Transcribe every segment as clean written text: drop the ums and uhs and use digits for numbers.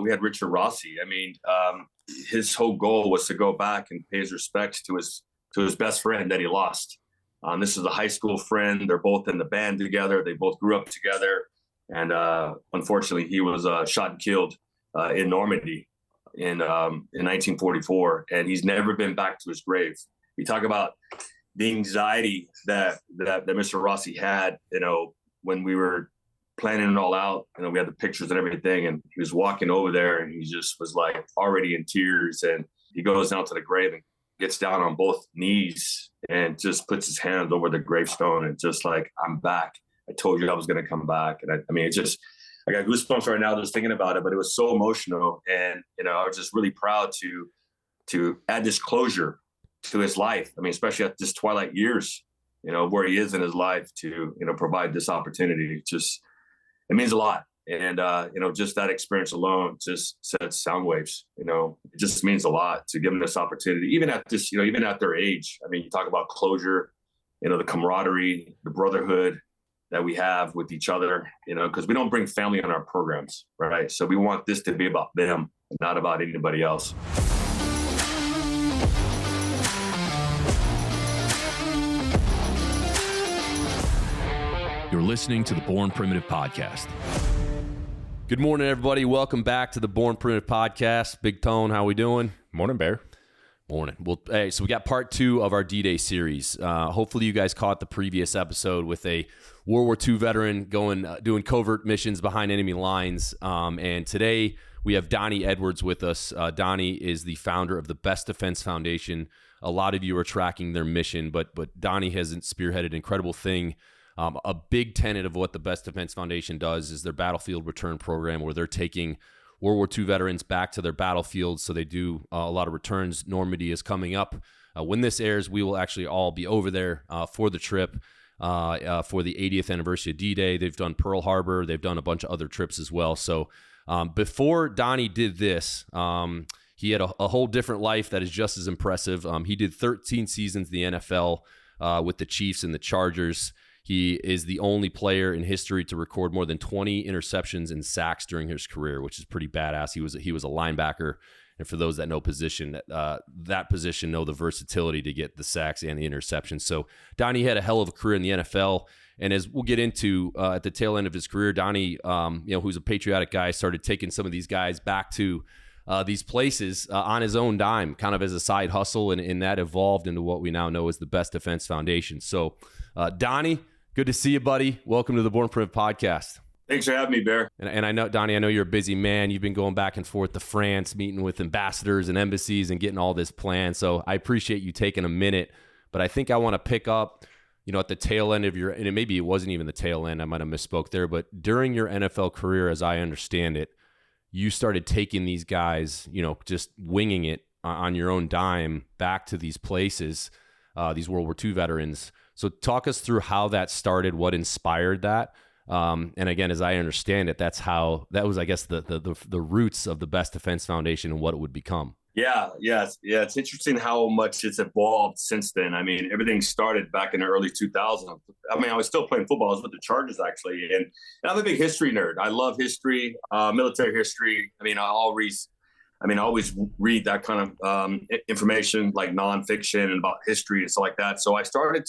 we had Richard Rossi. I mean, his whole goal was to go back and pay his respects to his best friend that he lost. This is a high school friend. They're both in the band together. They both grew up together. And unfortunately, he was shot and killed in Normandy in 1944. And he's never been back to his grave. We talk about the anxiety that Mr. Rossi had, when we were planning it all out. We had the pictures and everything, and he was walking over there, and he just was like already in tears. And he goes down to the grave and gets down on both knees and just puts his hands over the gravestone and just like, I'm back. I told you I was going to come back. And I mean, I got goosebumps right now just thinking about it, but it was so emotional. And, I was just really proud to add this closure to his life. I mean, especially at this twilight years, where he is in his life, to, provide this opportunity. It means a lot. And, just that experience alone just sets sound waves. It just means a lot to give them this opportunity, even at this, even at their age. I mean, you talk about closure, the camaraderie, the brotherhood that we have with each other, because we don't bring family on our programs, right? So we want this to be about them, not about anybody else. You're listening to the Born Primitive Podcast. Good morning, everybody. Welcome back to the Born Primitive Podcast. Big Tone, how we doing? Morning, Bear. Morning. Well, hey, so we got part 2 of our D-Day series. Hopefully you guys caught the previous episode with a World War II veteran doing covert missions behind enemy lines. And today we have Donnie Edwards with us. Donnie is the founder of the Best Defense Foundation. A lot of you are tracking their mission, but Donnie has spearheaded an incredible thing. A big tenet of what the Best Defense Foundation does is their battlefield return program, where they're taking World War II veterans back to their battlefields. So they do a lot of returns. Normandy is coming up. When this airs, we will actually all be over there for the trip for the 80th anniversary of D-Day. They've done Pearl Harbor. They've done a bunch of other trips as well. So before Donnie did this, he had a whole different life that is just as impressive. He did 13 seasons in the NFL with the Chiefs and the Chargers. He is the only player in history to record more than 20 interceptions and sacks during his career, which is pretty badass. He was a linebacker, and for those that know that position know the versatility to get the sacks and the interceptions. So Donnie had a hell of a career in the NFL, and as we'll get into at the tail end of his career, Donnie, who's a patriotic guy, started taking some of these guys back to these places on his own dime, kind of as a side hustle, and that evolved into what we now know as the Best Defense Foundation. So Donnie, good to see you, buddy. Welcome to the Born Primitive Podcast. Thanks for having me, Bear. And I know, Donnie, I know you're a busy man. You've been going back and forth to France, meeting with ambassadors and embassies and getting all this planned. So I appreciate you taking a minute. But I think I want to pick up, at the tail end of and maybe it wasn't even the tail end. I might have misspoke there. But during your NFL career, as I understand it, you started taking these guys, just winging it on your own dime back to these places, these World War II veterans. So talk us through how that started, what inspired that. And again, as I understand it, that was, I guess, the roots of the Best Defense Foundation and what it would become. Yeah. It's interesting how much it's evolved since then. I mean, everything started back in the early 2000s. I mean, I was still playing football. I was with the Chargers, actually. And I'm a big history nerd. I love history, military history. I mean, I always read that kind of information, like nonfiction and about history and stuff like that. So I started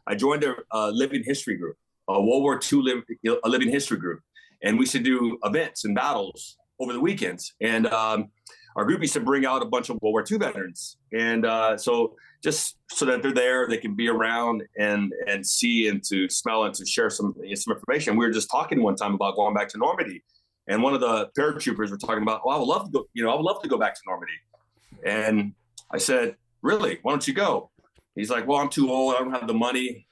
I joined a living history group, a World War II living history group. And we used to do events and battles over the weekends. And our group used to bring out a bunch of World War II veterans. And so just so that they're there, they can be around and see and to smell and to share some information. We were just talking one time about going back to Normandy. And one of the paratroopers were talking about, I would love to go, I would love to go back to Normandy. And I said, really? Why don't you go? He's like, well, I'm too old. I don't have the money.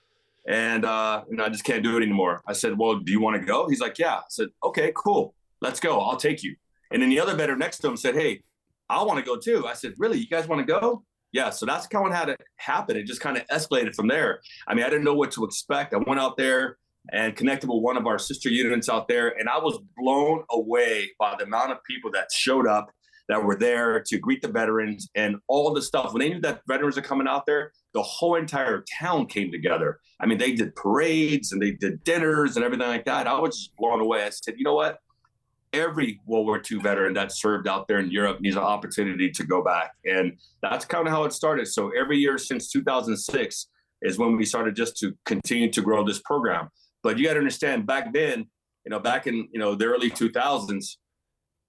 And I just can't do it anymore. I said, well, do you want to go? He's like, yeah. I said, okay, cool. Let's go. I'll take you. And then the other veteran next to him said, hey, I want to go too. I said, really? You guys want to go? Yeah. So that's kind of how it happened. It just kind of escalated from there. I mean, I didn't know what to expect. I went out there and connected with one of our sister units out there. And I was blown away by the amount of people that showed up, that were there to greet the veterans and all the stuff. When they knew that veterans are coming out there, the whole entire town came together. I mean, they did parades and they did dinners and everything like that. I was just blown away. I said, you know what? every World War II veteran that served out there in Europe needs an opportunity to go back. And that's kind of how it started. So every year since 2006 is when we started just to continue to grow this program. But you got to understand, back then, back in, the early 2000s,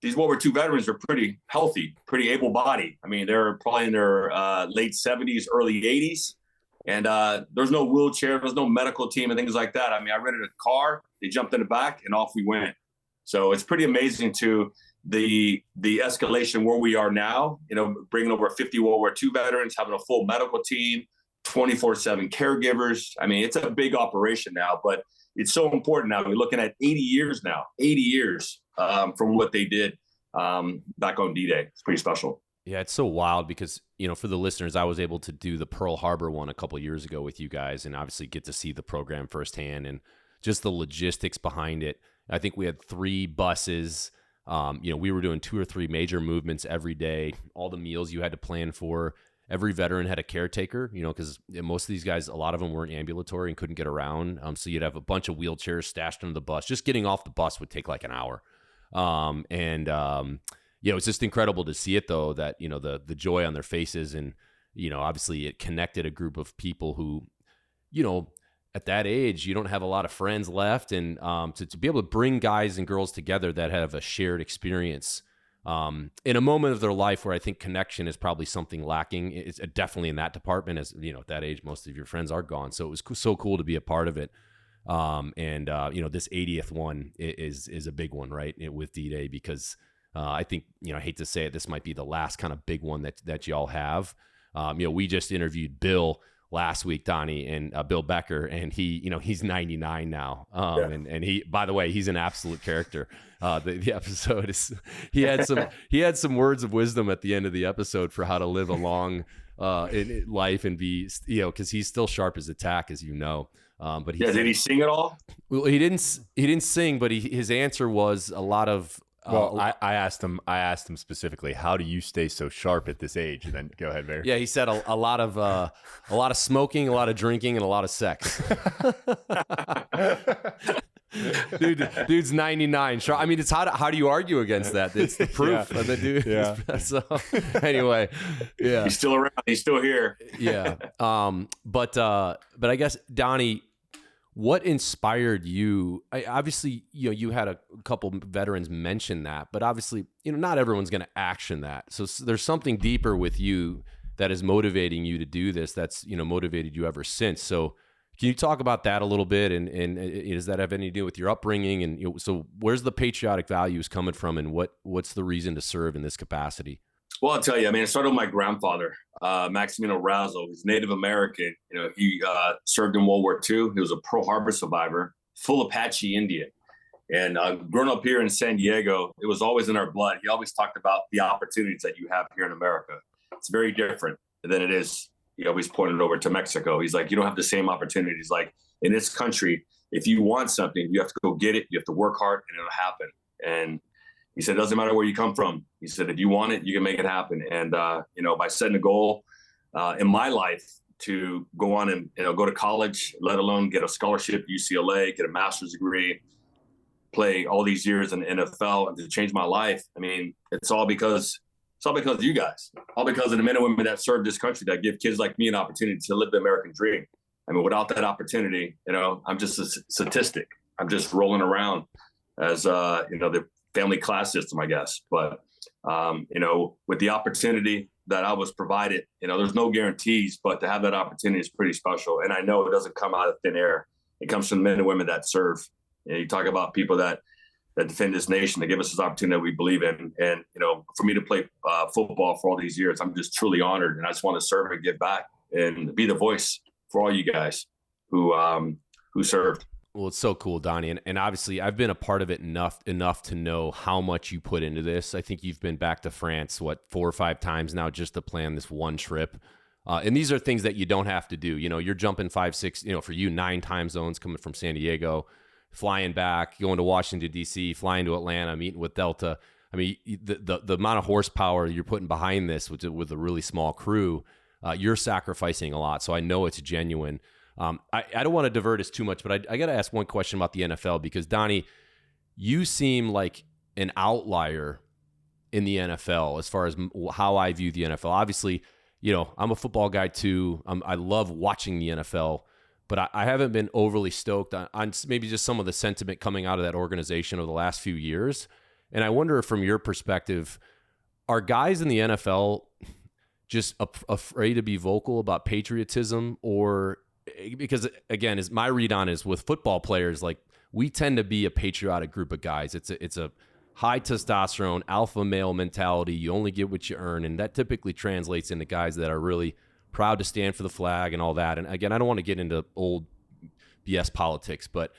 these World War II veterans were pretty healthy, pretty able-bodied. I mean, they're probably in their late 70s, early 80s. And there's no wheelchair, there's no medical team and things like that. I mean, I rented a car, they jumped in the back, and off we went. So it's pretty amazing to the escalation where we are now, bringing over 50 World War II veterans, having a full medical team, 24/7 caregivers. I mean, it's a big operation now, but it's so important now. We're looking at 80 years now, 80 years from what they did back on D-Day. It's pretty special. Yeah, it's so wild because, for the listeners, I was able to do the Pearl Harbor one a couple of years ago with you guys and obviously get to see the program firsthand and just the logistics behind it. I think we had 3 buses. We were doing 2 or 3 major movements every day, all the meals you had to plan for. Every veteran had a caretaker, because most of these guys, a lot of them weren't ambulatory and couldn't get around. So you'd have a bunch of wheelchairs stashed under the bus. Just getting off the bus would take like an hour. It's just incredible to see it, though, that, the joy on their faces. And, obviously it connected a group of people who, at that age, you don't have a lot of friends left. And to be able to bring guys and girls together that have a shared experience in a moment of their life where I think connection is probably something lacking. It's definitely in that department. As at that age, most of your friends are gone. So it was so cool to be a part of it. This 80th one is a big one, right? With D-Day, because I think, I hate to say it, this might be the last kind of big one that y'all have. We just interviewed Bill last week, Donnie, and Bill Becker, and he's 99 now. And he, by the way, he's an absolute character. The episode is, he had some words of wisdom at the end of the episode for how to live a long in life and be, cause he's still sharp as a tack, as but did he sing at all? Well, he didn't sing, but his answer was a lot of, I asked him specifically, how do you stay so sharp at this age? And then go ahead, Mayor. Yeah, he said a lot of smoking, a lot of drinking, and a lot of sex. Dude's 99. Sure. I mean, it's how do you argue against that? It's the proof of the dude. Yeah. So anyway, yeah. He's still around. He's still here. Yeah. But I guess, Donnie, what inspired you? Obviously, you had a couple veterans mention that, but obviously, not everyone's going to action that. So there's something deeper with you that is motivating you to do this. That's, motivated you ever since. So can you talk about that a little bit? And does that have anything to do with your upbringing? And so where's the patriotic values coming from, and what's the reason to serve in this capacity? Well, I'll tell you, it started with my grandfather, Maximino Razo. He's Native American. He served in World War II. He was a Pearl Harbor survivor, full Apache Indian. And growing up here in San Diego, it was always in our blood. He always talked about the opportunities that you have here in America. It's very different than it is. He always pointed over to Mexico. He's like, you don't have the same opportunities. Like in this country, if you want something, you have to go get it. You have to work hard and it'll happen. And he said, it doesn't matter where you come from. He said, if you want it, you can make it happen. And, by setting a goal in my life to go on and, go to college, let alone get a scholarship at UCLA, get a master's degree, play all these years in the NFL and to change my life. It's all because of you guys, all because of the men and women that serve this country, that give kids like me an opportunity to live the American dream. Without that opportunity, I'm just a statistic. I'm just rolling around as, the family class system, I guess. But, with the opportunity that I was provided, there's no guarantees, but to have that opportunity is pretty special. And I know it doesn't come out of thin air. It comes from men and women that serve. You talk about people that defend this nation, that give us this opportunity that we believe in. And, for me to play football for all these years, I'm just truly honored. And I just want to serve and give back and be the voice for all you guys who served. Well, it's so cool, Donnie. And obviously I've been a part of it enough to know how much you put into this. I think you've been back to France, 4 or 5 times now just to plan this one trip. And these are things that you don't have to do. You're jumping 5, 6, for you, 9 time zones coming from San Diego, flying back, going to Washington, D.C., flying to Atlanta, meeting with Delta. The amount of horsepower you're putting behind this with a really small crew, you're sacrificing a lot. So I know it's genuine. I don't want to divert us too much, but I got to ask one question about the NFL because, Donnie, you seem like an outlier in the NFL as far as how I view the NFL. Obviously, I'm a football guy too. I love watching the NFL, but I haven't been overly stoked on maybe just some of the sentiment coming out of that organization over the last few years. And I wonder, from your perspective, are guys in the NFL just afraid to be vocal about patriotism? Or because, again, as my read on is with football players, like, we tend to be a patriotic group of guys. It's a high testosterone, alpha male mentality. You only get what you earn. And that typically translates into guys that are really proud to stand for the flag and all that. And again, I don't want to get into old BS politics, but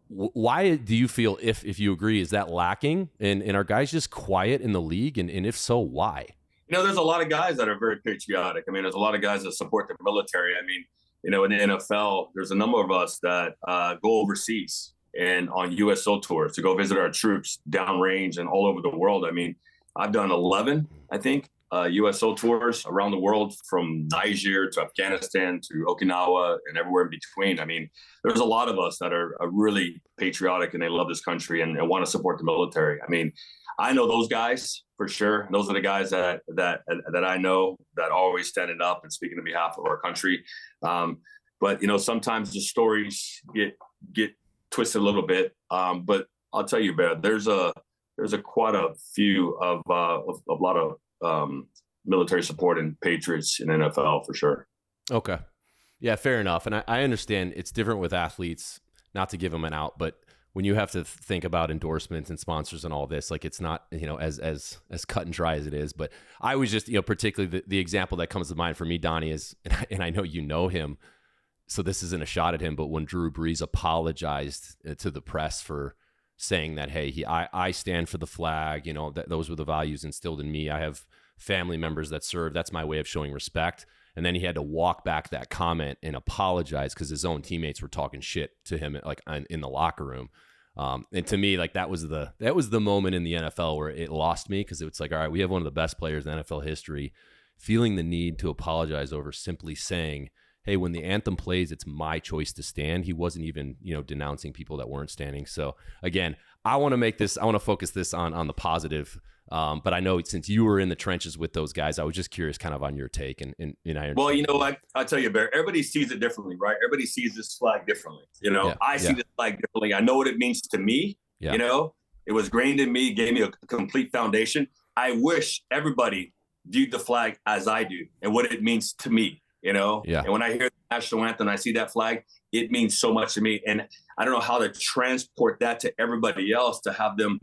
why do you feel, if you agree, is that lacking? And are guys just quiet in the league? And if so, why? There's a lot of guys that are very patriotic. I mean, there's a lot of guys that support the military. I mean, in the NFL, there's a number of us that go overseas and on USO tours to go visit our troops downrange and all over the world. I mean, I've done 11, I think, USO tours around the world, from Niger to Afghanistan to Okinawa and everywhere in between. I mean, there's a lot of us that are really patriotic and they love this country and want to support the military. I mean, I know those guys for sure. Those are the guys that I know that are always standing up and speaking on behalf of our country. But sometimes the stories get twisted a little bit. But I'll tell you, Bear, there's quite a few of a lot of military support and patriots in NFL for sure. Okay. Yeah, fair enough. And I understand it's different with athletes, not to give them an out, but when you have to think about endorsements and sponsors and all this, like, it's not, as cut and dry as it is. But I was just, particularly the example that comes to mind for me, Donnie, is, and I know you know him, so this isn't a shot at him, but when Drew Brees apologized to the press for saying that, hey, I stand for the flag, that those were the values instilled in me. I have family members that serve. That's my way of showing respect. And then he had to walk back that comment and apologize because his own teammates were talking shit to him, like, in the locker room. And to me, like, that was the moment in the NFL where it lost me, because it's like, all right, we have one of the best players in NFL history feeling the need to apologize over simply saying, hey, when the anthem plays, it's my choice to stand. He wasn't even, denouncing people that weren't standing. So again, I want to focus this on the positive. But I know since you were in the trenches with those guys, I was just curious kind of on your take. And well, I'll tell you, Bear, everybody sees it differently, right? Everybody sees this flag differently. I see this flag differently. I know what it means to me. Yeah. It was grained in me, gave me a complete foundation. I wish everybody viewed the flag as I do and what it means to me. Yeah. And when I hear the national anthem, I see that flag, it means so much to me. And I don't know how to transport that to everybody else to have them,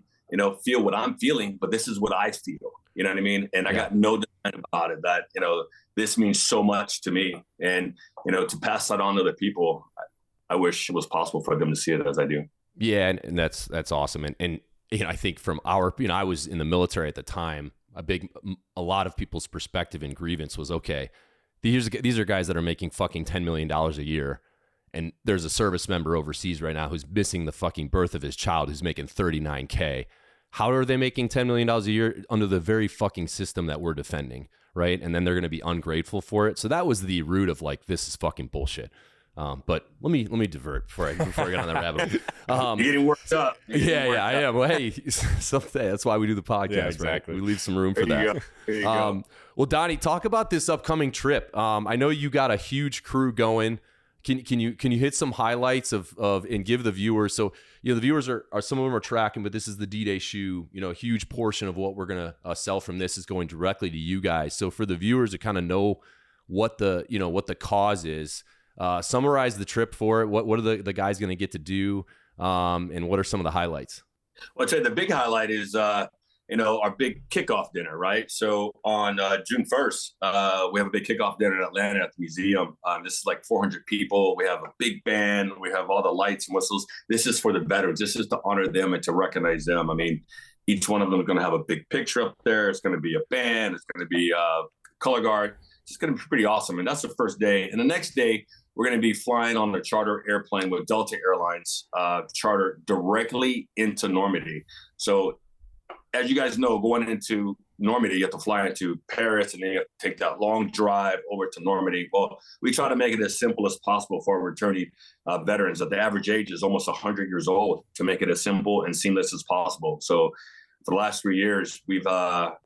feel what I'm feeling, but this is what I feel. You know what I mean? And I got no doubt about it that, this means so much to me. And, to pass that on to the people, I wish it was possible for them to see it as I do. Yeah. And that's awesome. And I think from our, I was in the military at the time, a lot of people's perspective and grievance was, okay, these are guys that are making fucking $10 million a year. And there's a service member overseas right now who's missing the fucking birth of his child, who's making $39K. How are they making $10 million a year under the very fucking system that we're defending, right? And then they're going to be ungrateful for it. So that was the root of, like, this is fucking bullshit. But let me divert before I get on that rabbit hole. You're getting worked up. I am. Well, hey, someday that's why we do the podcast. Yeah, exactly. Right? We leave some room for that. There you go. Well, Donnie, talk about this upcoming trip. I know you got a huge crew going. Can you hit some highlights of and give the viewers? So the viewers are some of them are tracking, but this is the D-Day shoe. A huge portion of what we're gonna sell from this is going directly to you guys. So for the viewers to kind of know what the cause is, summarize the trip for it. What are the guys going to get to do, and what are some of the highlights? Well, I'd say the big highlight is our big kickoff dinner, right? So on June 1st, we have a big kickoff dinner in Atlanta at the museum. This is like 400 people. We have a big band. We have all the lights and whistles. This is for the veterans. This is to honor them and to recognize them. I mean, each one of them is going to have a big picture up there. It's going to be a band. It's going to be a color guard. It's just going to be pretty awesome. And that's the first day. And the next day, we're going to be flying on a charter airplane with Delta Airlines, charter directly into Normandy. So as you guys know, going into Normandy, you have to fly into Paris and then you have to take that long drive over to Normandy. Well, we try to make it as simple as possible for our returning veterans. That the average age is almost 100 years old, to make it as simple and seamless as possible. So for the last 3 years, we've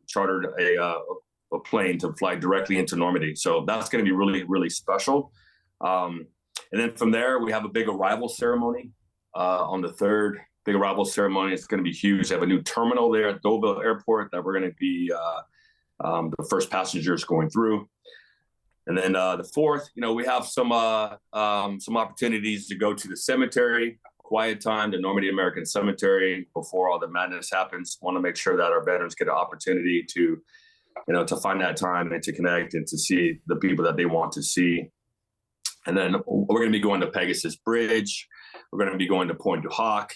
chartered a plane to fly directly into Normandy. So that's going to be really, really special. And then from there, we have a big arrival ceremony on the 3rd. Big arrival ceremony. It's going to be huge. They have a new terminal there at Deauville Airport that we're going to be the first passengers going through. And then the 4th, we have some opportunities to go to the cemetery, quiet time, the Normandy American Cemetery before all the madness happens. Want to make sure that our veterans get an opportunity to find that time and to connect and to see the people that they want to see. And then we're going to be going to Pegasus Bridge. We're going to be going to Pointe du Hoc.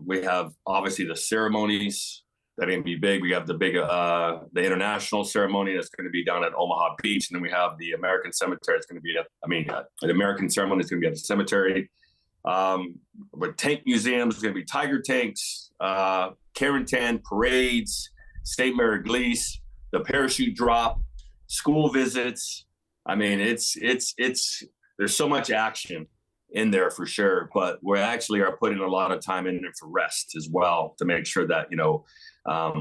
We have obviously the ceremonies that are going to be big. We have the the international ceremony that's going to be down at Omaha Beach. And then we have the American cemetery. It's going to be the American ceremony is going to be at the cemetery. But tank museums, there's going to be tiger tanks, Carentan parades, St. Mary Glees, the parachute drop, school visits. I mean, there's so much action in there for sure, but we actually are putting a lot of time in there for rest as well to make sure that,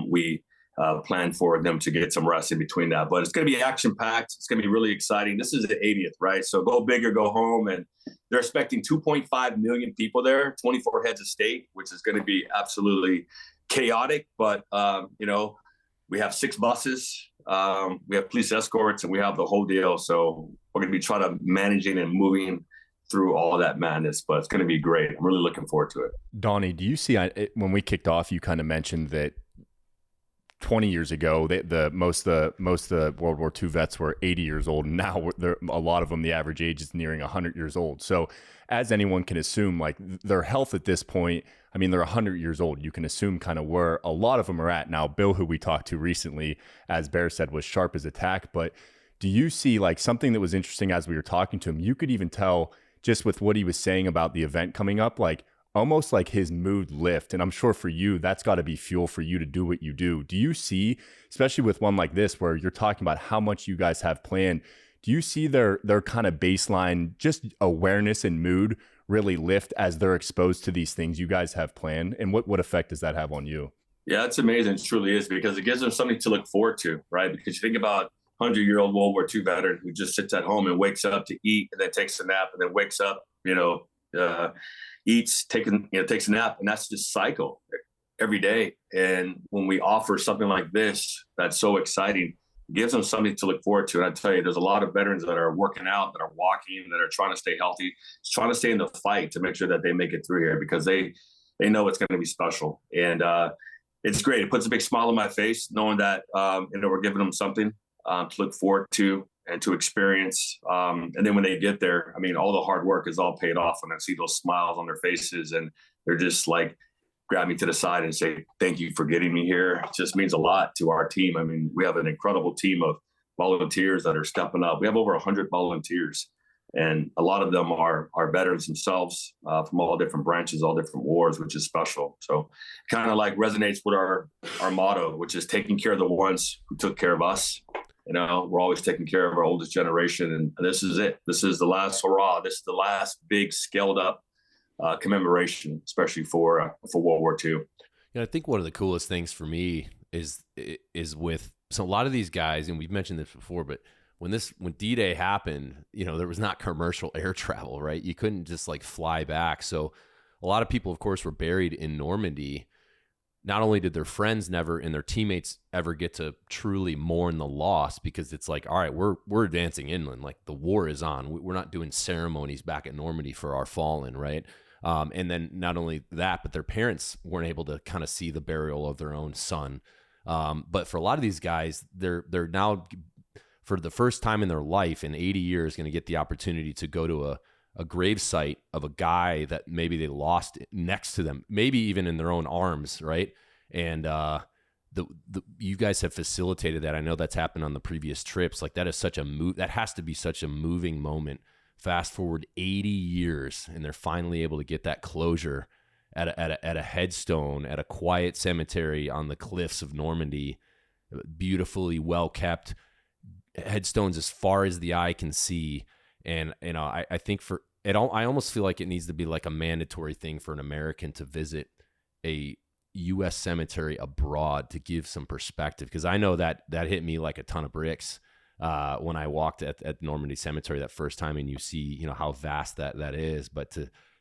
we plan for them to get some rest in between that. But it's going to be action packed. It's going to be really exciting. This is the 80th, right? So go big or go home. And they're expecting 2.5 million people there, 24 heads of state, which is going to be absolutely chaotic. But, we have 6 buses. We have police escorts, and we have the whole deal. So we're going to be trying to managing and moving through all of that madness, but it's going to be great. I'm really looking forward to it. Donnie, do you see, when we kicked off, you kind of mentioned that 20 years ago, most of the World War II vets were 80 years old. And now a lot of them, the average age is nearing 100 years old. So as anyone can assume, like their health at this point, I mean, they're 100 years old. You can assume kind of where a lot of them are at. Now, Bill, who we talked to recently, as Bear said, was sharp as a tack. But do you see like something that was interesting as we were talking to him? You could even tell just with what he was saying about the event coming up, like almost like his mood lift. And I'm sure for you, that's got to be fuel for you to do what you do. Do you see, especially with one like this, where you're talking about how much you guys have planned, do you see their kind of baseline, just awareness and mood really lift as they're exposed to these things you guys have planned? And what effect does that have on you? Yeah, it's amazing. It truly is, because it gives them something to look forward to, right? Because you think about 100-year-old World War II veteran who just sits at home and wakes up to eat and then takes a nap and then wakes up, eats, takes a nap, and that's just cycle every day. And when we offer something like this, that's so exciting, it gives them something to look forward to. And I tell you, there's a lot of veterans that are working out, that are walking, that are trying to stay healthy, trying to stay in the fight to make sure that they make it through here, because they know it's going to be special. And it's great. It puts a big smile on my face knowing that we're giving them something to look forward to and to experience. And then when they get there, I mean, all the hard work is all paid off, and I see those smiles on their faces, and they're just like, grab me to the side and say, thank you for getting me here. It just means a lot to our team. I mean, we have an incredible team of volunteers that are stepping up. We have over 100 volunteers, and a lot of them are veterans themselves from all different branches, all different wars, which is special. So kind of like resonates with our motto, which is taking care of the ones who took care of us. We're always taking care of our oldest generation, and this is it. This is the last hurrah. This is the last big scaled up commemoration, especially for World War II. I think one of the coolest things for me is with a lot of these guys, and we've mentioned this before, but when D-Day happened, there was not commercial air travel, right? You couldn't just like fly back. So a lot of people, of course, were buried in Normandy. Not only did their friends never and their teammates ever get to truly mourn the loss, because it's like, all right, we're advancing inland, like the war is on. We're not doing ceremonies back at Normandy for our fallen, right? And then not only that, but their parents weren't able to kind of see the burial of their own son. But for a lot of these guys, they're now, for the first time in their life in 80 years, going to get the opportunity to go to a grave site of a guy that maybe they lost next to them, maybe even in their own arms, right? And you guys have facilitated that. I know that's happened on the previous trips. Like that is that has to be such a moving moment. Fast forward 80 years, and they're finally able to get that closure at a headstone at a quiet cemetery on the cliffs of Normandy, beautifully well kept headstones as far as the eye can see. And I think I almost feel like it needs to be like a mandatory thing for an American to visit a U.S. cemetery abroad to give some perspective? Because I know that hit me like a ton of bricks when I walked at Normandy Cemetery that first time, and you see, how vast that is. But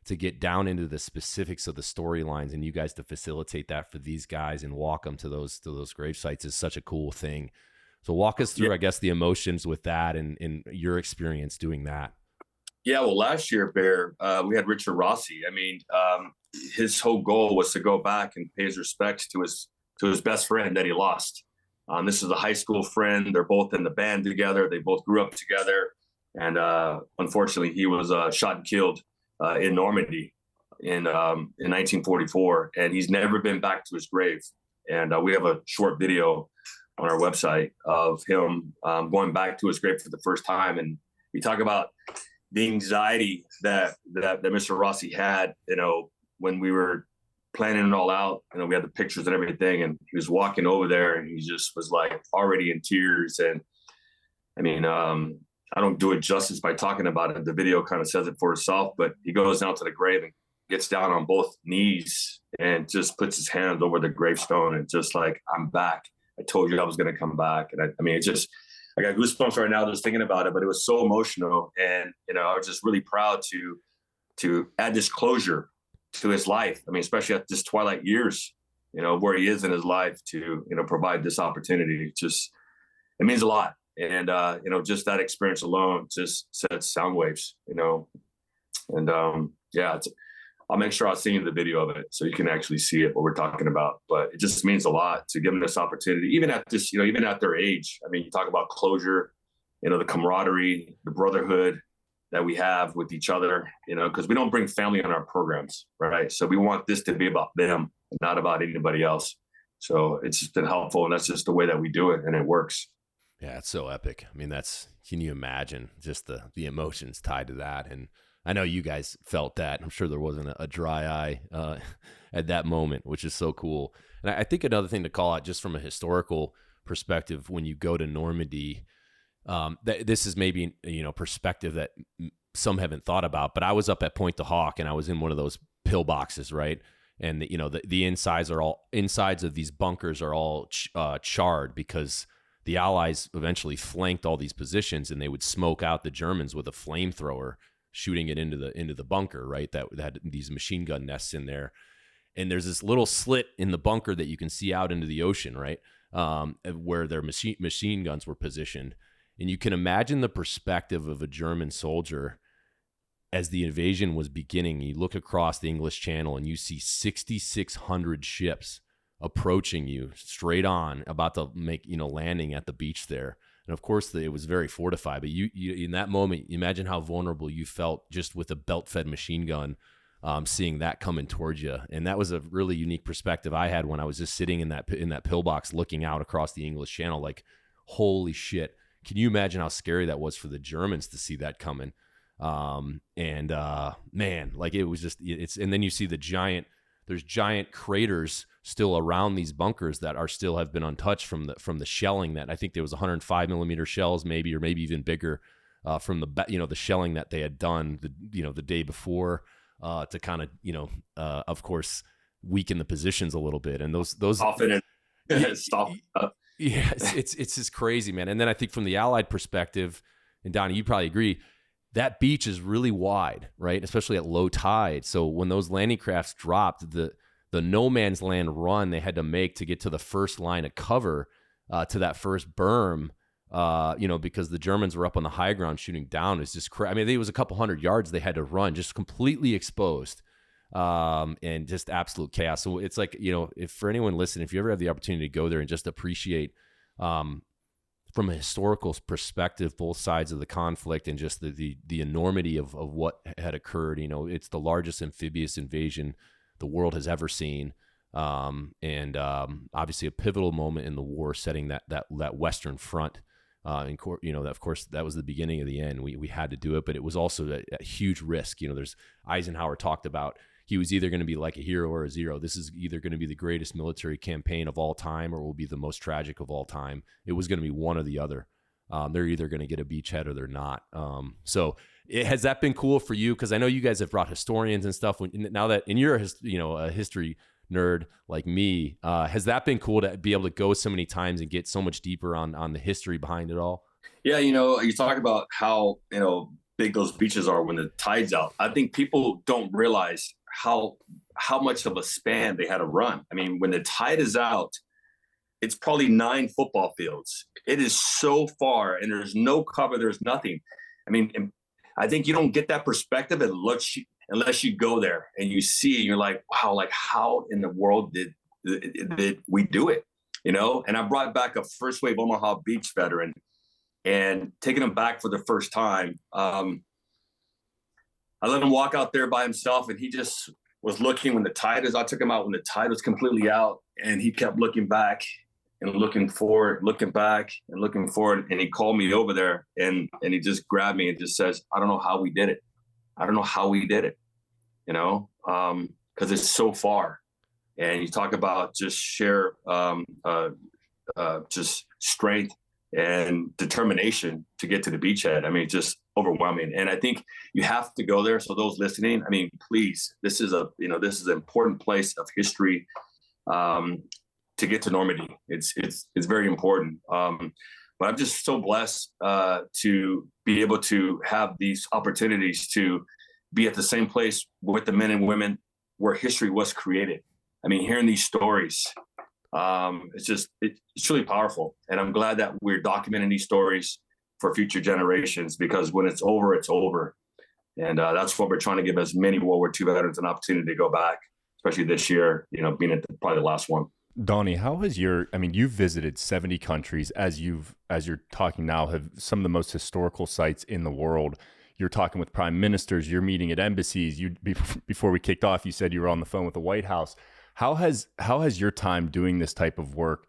to get down into the specifics of the storylines and you guys to facilitate that for these guys and walk them to those grave sites is such a cool thing. So walk us through, I guess, the emotions with that and your experience doing that. Yeah, well, last year, Bear, we had Richard Rossi. I mean, his whole goal was to go back and pay his respects to his best friend that he lost. This is a high school friend. They're both in the band together. They both grew up together. And unfortunately, he was shot and killed in Normandy in 1944. And he's never been back to his grave. And we have a short video on our website of him going back to his grave for the first time. And we talk about the anxiety that Mr. Rossi had, when we were planning it all out. We had the pictures and everything, and he was walking over there and he just was like already in tears. And I mean, I don't do it justice by talking about it. The video kind of says it for itself, but he goes down to the grave and gets down on both knees and just puts his hands over the gravestone and just like, I'm back. I told you I was going to come back. And I mean, I got goosebumps right now just thinking about it, but it was so emotional. And, I was just really proud to add this closure to his life. I mean, especially at this twilight years, where he is in his life to, provide this opportunity. It means a lot. And, just that experience alone just sets sound waves, and yeah, I'll make sure I'll send you the video of it so you can actually see it, what we're talking about. But it just means a lot to give them this opportunity, even at this, even at their age. I mean, you talk about closure, the camaraderie, the brotherhood that we have with each other, because we don't bring family on our programs, right? So we want this to be about them, not about anybody else. So it's just been helpful, and that's just the way that we do it, and it works. Yeah, it's so epic. I mean, can you imagine just the emotions tied to that? And I know you guys felt that. I'm sure there wasn't a dry eye at that moment, which is so cool. And I think another thing to call out just from a historical perspective, when you go to Normandy, this is maybe, perspective that some haven't thought about, but I was up at Pointe du Hoc and I was in one of those pillboxes, right? And the insides of these bunkers are all charred because the Allies eventually flanked all these positions and they would smoke out the Germans with a flamethrower, shooting it into the bunker, right? That had these machine gun nests in there. And there's this little slit in the bunker that you can see out into the ocean, right? Where their machine guns were positioned. And you can imagine the perspective of a German soldier as the invasion was beginning. You look across the English Channel and you see 6,600 ships approaching you straight on, about to make, landing at the beach there. And of course, it was very fortified. But you in that moment, imagine how vulnerable you felt just with a belt-fed machine gun, seeing that coming towards you. And that was a really unique perspective I had when I was just sitting in that pillbox, looking out across the English Channel. Like, holy shit! Can you imagine how scary that was for the Germans to see that coming? Man, like it was just and then you see there's giant craters still around these bunkers that have been untouched from the shelling. That I think there was 105 millimeter shells, maybe even bigger, from the shelling that they had done the day before, to kind of of course weaken the positions a little bit. And those often stop. Yeah, it's just crazy, man. And then I think from the Allied perspective, and Donnie, you probably agree, that beach is really wide, right? Especially at low tide. So when those landing crafts dropped, the no man's land run they had to make to get to the first line of cover, to that first berm, because the Germans were up on the high ground shooting down. It's just crazy. I mean, it was a couple hundred yards they had to run, just completely exposed, and just absolute chaos. So it's like, if for anyone listening, if you ever have the opportunity to go there and just appreciate, from a historical perspective, both sides of the conflict and just the enormity of what had occurred. It's the largest amphibious invasion the world has ever seen, and obviously a pivotal moment in the war, setting that Western Front. Of course, that was the beginning of the end. We had to do it, but it was also a huge risk. There's Eisenhower talked about, he was either going to be like a hero or a zero. This is either going to be the greatest military campaign of all time, or will be the most tragic of all time. It was going to be one or the other. They're either going to get a beachhead or they're not. Has that been cool for you? Because I know you guys have brought historians and stuff. Now that in your history nerd like me. Has that been cool to be able to go so many times and get so much deeper on the history behind it all? Yeah, you talk about how, big those beaches are when the tide's out. I think people don't realize how much of a span they had to run. I mean, when the tide is out, it's probably 9 football fields. It is so far, and there's no cover. There's nothing. I mean, I think you don't get that perspective unless you go there and you see, and you're like, wow, like how in the world did we do it? And I brought back a first wave Omaha Beach veteran and taking him back for the first time. I let him walk out there by himself, and he just was looking when the tide is. I took him out when the tide was completely out, and he kept looking back and looking forward, looking back and looking forward. And he called me over there, and he just grabbed me and just says, "I don't know how we did it. I don't know how we did it." Because it's so far. And you talk about just sheer just strength and determination to get to the beachhead. I mean, just overwhelming. And I think you have to go there. So those listening, I mean, please, this is an important place of history to get to Normandy. It's very important. But I'm just so blessed to be able to have these opportunities to be at the same place with the men and women where history was created. I mean, hearing these stories, it's truly powerful. And I'm glad that we're documenting these stories for future generations, because when it's over, it's over. And that's what we're trying to give as many World War II veterans an opportunity to go back, especially this year, being at probably the last one. Donnie, how has you've visited 70 countries as you're talking now, have some of the most historical sites in the world. You're talking with prime ministers, you're meeting at embassies. Before we kicked off, you said you were on the phone with the White House. How has your time doing this type of work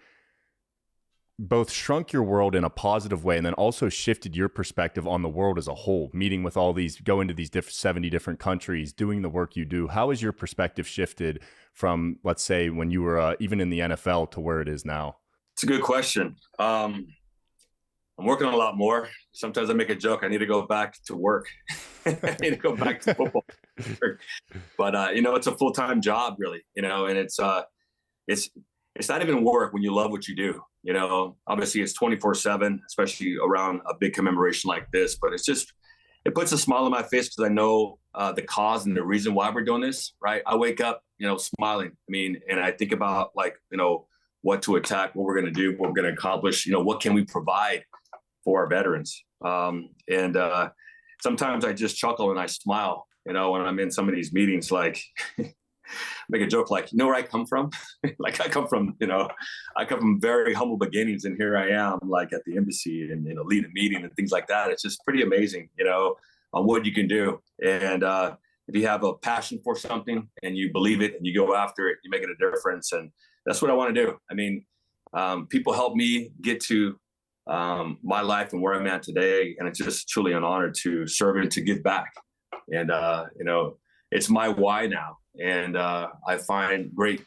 both shrunk your world in a positive way and then also shifted your perspective on the world as a whole, meeting with going to these 70 different countries, doing the work you do? How has your perspective shifted from, let's say, when you were even in the NFL to where it is now? It's a good question. I'm working a lot more. Sometimes I make a joke. I need to go back to work. I need to go back to football. But, it's a full-time job, really, and it's not even work when you love what you do. Obviously it's 24/7, especially around a big commemoration like this, but it puts a smile on my face because I know the cause and the reason why we're doing this, right? I wake up, smiling. I mean, and I think about what to attack, what we're going to do, what we're going to accomplish, what can we provide for our veterans? Sometimes I just chuckle and I smile, when I'm in some of these meetings, make a joke like, where I come from? I come from very humble beginnings, and here I am at the embassy and, lead a meeting and things like that. It's just pretty amazing, on what you can do. And if you have a passion for something and you believe it and you go after it, you make it a difference. And that's what I want to do. I mean, people help me get to my life and where I'm at today. And it's just truly an honor to serve and to give back. And, it's my why now. And I find great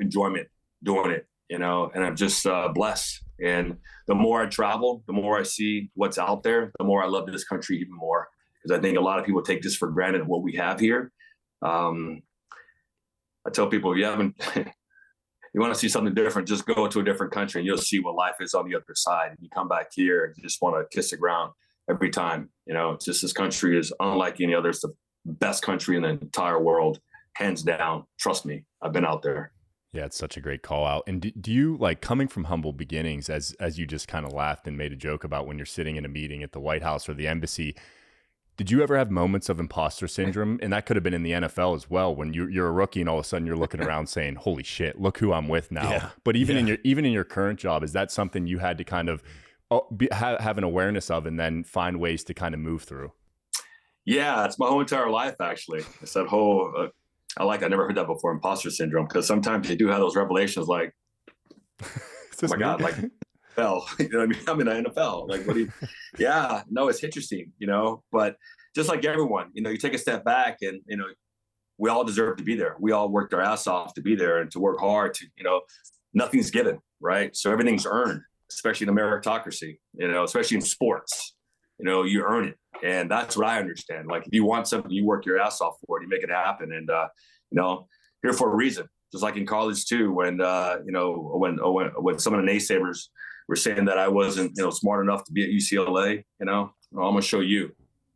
enjoyment doing it, and I'm just blessed. And the more I travel, the more I see what's out there, the more I love this country even more. Because I think a lot of people take this for granted, what we have here. I tell people, if you want to see something different, just go to a different country and you'll see what life is on the other side. And you come back here and you just want to kiss the ground every time. It's just, this country is unlike any other. It's the best country in the entire world, hands down. Trust me, I've been out there. Yeah, it's such a great call out. And do you, coming from humble beginnings, as you just kind of laughed and made a joke about when you're sitting in a meeting at the White House or the embassy, did you ever have moments of imposter syndrome? And that could have been in the NFL as well, when you're a rookie and all of a sudden you're looking around saying, holy shit, look who I'm with now. Yeah. But even in your current job, is that something you had to kind of have an awareness of and then find ways to kind of move through? Yeah, it's my whole entire life, actually. It's that whole, I never heard that before, imposter syndrome, because sometimes you do have those revelations like, oh my God, NFL, you know what I mean? I'm in the NFL. What do you, yeah, no, it's interesting, but just like everyone, you take a step back and, we all deserve to be there. We all worked our ass off to be there and to work hard to, nothing's given, right? So everything's earned, especially in a meritocracy, especially in sports, you earn it. And that's what I understand. If you want something, you work your ass off for it, you make it happen. And, here for a reason, just like in college too, when when some of the naysayers were saying that I wasn't, smart enough to be at UCLA, I'm going to show you.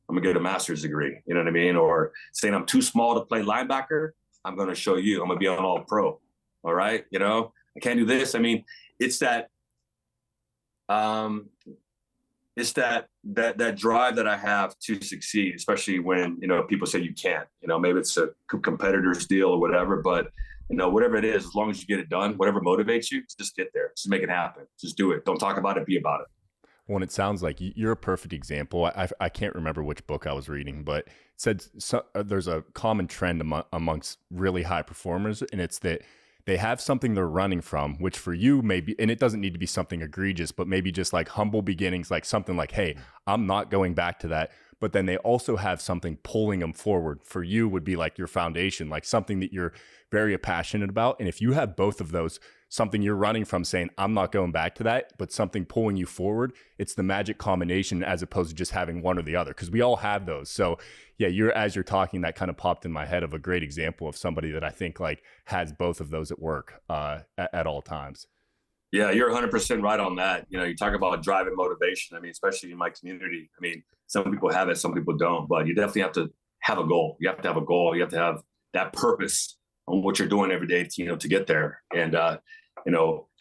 I'm going to get a master's degree, you know what I mean? Or saying I'm too small to play linebacker, I'm going to show you. I'm going to be an all-pro, all right? I can't do this. I mean, it's that that drive that I have to succeed, especially when, people say you can't, maybe it's a competitor's deal or whatever, but whatever it is, as long as you get it done, whatever motivates you, just get there, just make it happen, just do it. Don't talk about it, be about it. Well, and it sounds like you're a perfect example. I can't remember which book I was reading, but it said there's a common trend amongst really high performers, and it's that they have something they're running from, which for you maybe, and it doesn't need to be something egregious, but maybe just like humble beginnings, like something like, hey, I'm not going back to that. But then they also have something pulling them forward. For you would be like your foundation, like something that you're very passionate about. And if you have both of those, something you're running from saying, I'm not going back to that, but something pulling you forward, it's the magic combination as opposed to just having one or the other, because we all have those. So yeah, as you're talking, that kind of popped in my head of a great example of somebody that I think like has both of those at work at all times. Yeah, you're 100% right on that. You talk about drive and motivation. I mean, especially in my community. I mean, some people have it, some people don't, but you definitely have to have a goal. You have to have a goal. You have to have that purpose on what you're doing every day, to get there. And,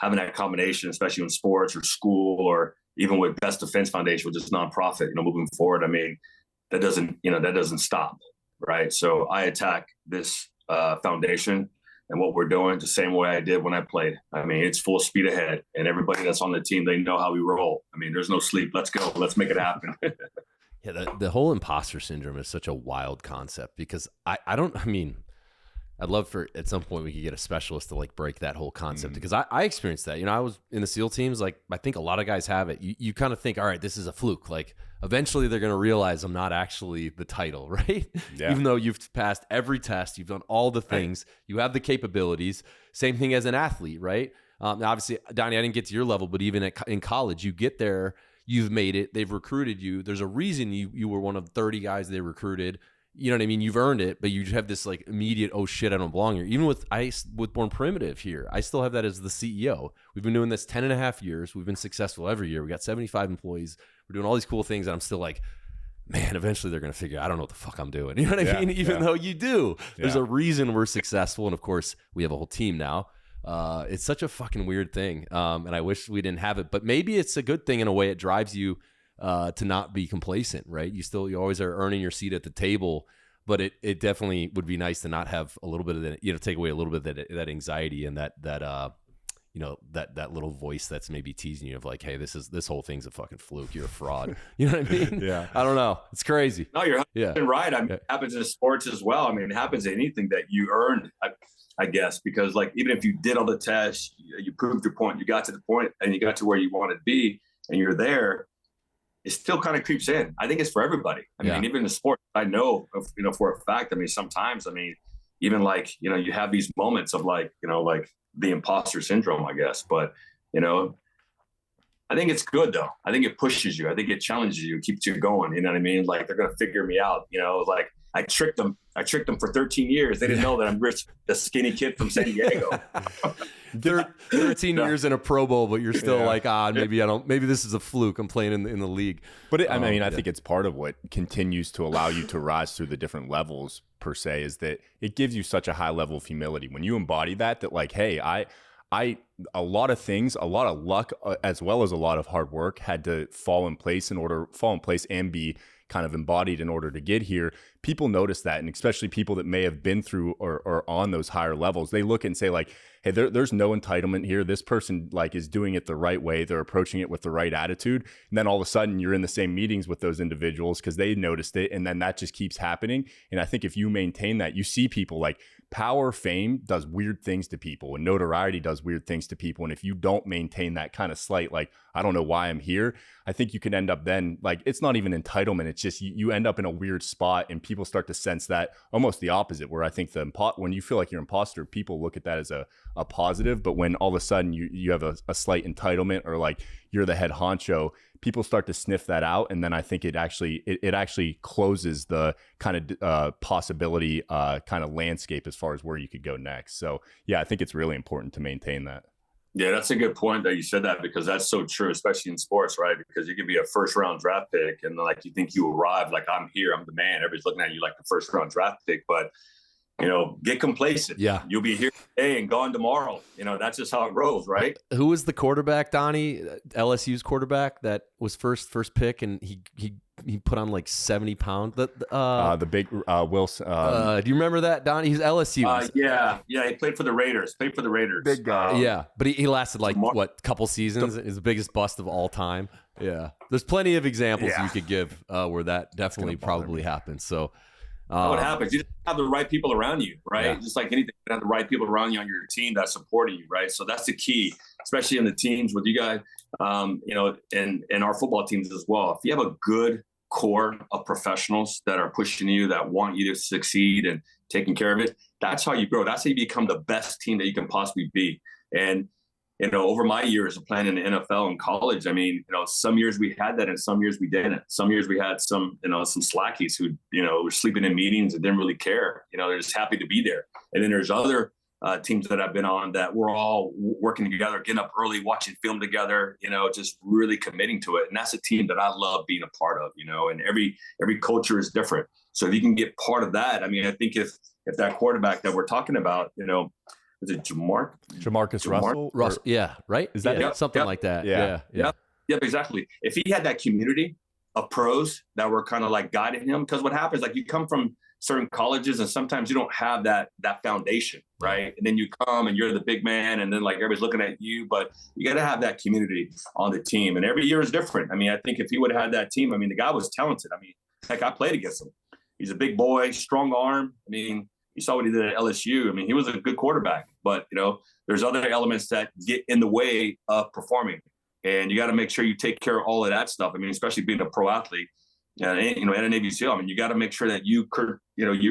having that combination, especially in sports or school, or even with Best Defense Foundation, which is nonprofit, moving forward, I mean, that doesn't stop. Right. So I attack this foundation and what we're doing the same way I did when I played. I mean, it's full speed ahead, and everybody that's on the team, they know how we roll. I mean, there's no sleep. Let's go. Let's make it happen. Yeah, the whole imposter syndrome is such a wild concept, because I'd love for at some point we could get a specialist to like break that whole concept, because I experienced that. I was in the SEAL teams. Like, I think a lot of guys have it. You kind of think, all right, this is a fluke. Like, eventually they're going to realize I'm not actually the title, right? Yeah. Even though you've passed every test, you've done all the things, you have the capabilities. Same thing as an athlete, right? Obviously, Donnie, I didn't get to your level, but even in college, you get there, you've made it, they've recruited you. There's a reason you were one of 30 guys they recruited. You know what I mean? You've earned it, but you have this like immediate, oh shit, I don't belong here. Even with Born Primitive here, I still have that as the CEO. We've been doing this 10 and a half years. We've been successful every year. We got 75 employees. We're doing all these cool things, and I'm still like, man, eventually they're going to figure out, I don't know what the fuck I'm doing. You know what I mean? Even though you do. There's a reason we're successful, and of course, we have a whole team now. It's such a fucking weird thing, and I wish we didn't have it. But maybe it's a good thing in a way. It drives you to not be complacent, right? You always are earning your seat at the table, but it definitely would be nice to not have a little bit of that, take away a little bit of that anxiety and that that little voice that's maybe teasing you of like, hey, this whole thing's a fucking fluke. You're a fraud. You know what I mean? Yeah. I don't know. It's crazy. No, you're right. I mean, it happens in sports as well. I mean, it happens in anything that you earned, I guess, because like, even if you did all the tests, you proved your point, you got to the point and you got to where you wanted to be and you're there, it still kind of creeps in. I think it's for everybody. I mean, even in sport, I know, for a fact, I mean, sometimes, I mean, even like, you have these moments of like, like the imposter syndrome, I guess, but, I think it's good though. I think it pushes you. I think it challenges you, keeps you going. You know what I mean? Like, they're going to figure me out, like I tricked them for 13 years. They didn't know that I'm Rich, the skinny kid from San Diego. 13 years in a Pro Bowl, but you're still like, maybe this is a fluke. I'm playing in the league. But I think it's part of what continues to allow you to rise through the different levels per se, is that it gives you such a high level of humility. When you embody that like, hey, a lot of things, a lot of luck, as well as a lot of hard work had to fall in place and be kind of embodied in order to get here. People notice that, and especially people that may have been through or on those higher levels, they look and say like, hey, there's no entitlement here. This person like is doing it the right way. They're approaching it with the right attitude. And then all of a sudden you're in the same meetings with those individuals because they noticed it. And then that just keeps happening. And I think if you maintain that, you see people like power, fame does weird things to people, and notoriety does weird things to people. And if you don't maintain that kind of slight, like, I don't know why I'm here, I think you can end up then like, it's not even entitlement. It's just you end up in a weird spot, and people people start to sense that almost the opposite, where I think when you feel like you're an imposter, people look at that as a positive. But when all of a sudden you have a slight entitlement, or like you're the head honcho, people start to sniff that out. And then I think it actually closes the kind of possibility kind of landscape as far as where you could go next. So yeah, I think it's really important to maintain that. Yeah, that's a good point that you said that, because that's so true, especially in sports, right? Because you could be a first-round draft pick, and like you think you arrived, like I'm here, I'm the man. Everybody's looking at you like the first-round draft pick, but get complacent. Yeah, you'll be here today and gone tomorrow. That's just how it rolls, right? Who was the quarterback, Donnie? LSU's quarterback that was first pick, and he put on like 70 pounds. The big Wilson. Do you remember that, Donnie? He's LSU. Yeah. He played for the Raiders. Big guy. Yeah, but he lasted like couple seasons. He's the biggest bust of all time. Yeah, there's plenty of examples you could give where that definitely probably happened. So. What happens? You just have the right people around you, right? Yeah. Just like anything, you have the right people around you on your team that's supporting you, right? So that's the key, especially in the teams with you guys, and our football teams as well. If you have a good core of professionals that are pushing you, that want you to succeed and taking care of it, that's how you grow. That's how you become the best team that you can possibly be. And over my years of playing in the NFL and college, some years we had that and some years we didn't. Some years we had some slackies who, were sleeping in meetings and didn't really care. They're just happy to be there. And then there's other teams that I've been on that we're all working together, getting up early, watching film together, just really committing to it. And that's a team that I love being a part of, and every culture is different. So if you can get part of that, I think if that quarterback that we're talking about, is it Jamarcus Russell? Yeah, right? Is that something like that? Yeah, exactly. If he had that community of pros that were kind of like guiding him, because what happens, like you come from certain colleges and sometimes you don't have that foundation, right? And then you come and you're the big man and then like everybody's looking at you, but you got to have that community on the team. And every year is different. I think if he would have had that team, the guy was talented. Heck, I played against him. He's a big boy, strong arm. You saw what he did at LSU. He was a good quarterback, but there's other elements that get in the way of performing, and you got to make sure you take care of all of that stuff. Especially being a pro athlete, and at a Navy SEAL, you got to make sure that you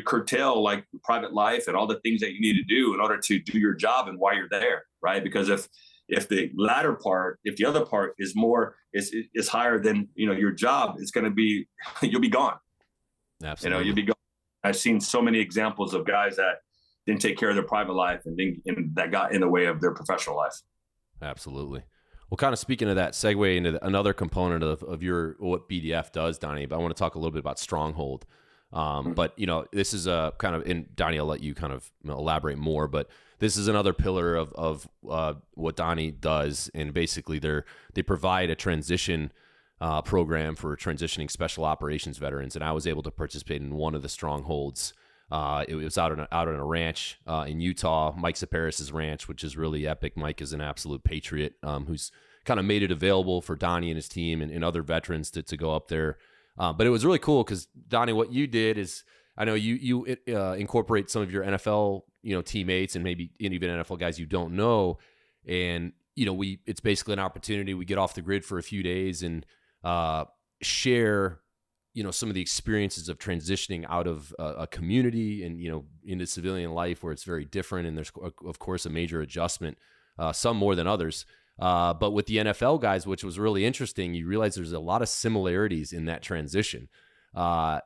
curtail like private life and all the things that you need to do in order to do your job and why you're there, right? Because if the latter part, if the other part is higher than your job, it's going to be you'll be gone. Absolutely, you'll be gone. I've seen so many examples of guys that didn't take care of their private life and that got in the way of their professional life. Absolutely. Well, kind of speaking of that, segue into another component of what BDF does, Donnie, but I want to talk a little bit about Stronghold. But, this is a kind of, and Donnie, I'll let you kind of elaborate more, but this is another pillar of what Donnie does. And basically they provide a transition program for transitioning special operations veterans, and I was able to participate in one of the Strongholds. It was out on a ranch in Utah, Mike Saparis' ranch, which is really epic. Mike is an absolute patriot who's kind of made it available for Donnie and his team and other veterans to go up there. But it was really cool because, Donnie, what you did is, I know you incorporate some of your NFL teammates and maybe even NFL guys you don't know, and it's basically an opportunity. We get off the grid for a few days and share, some of the experiences of transitioning out of a community and, into civilian life where it's very different. And there's, of course, a major adjustment, some more than others. But with the NFL guys, which was really interesting, you realize there's a lot of similarities in that transition. For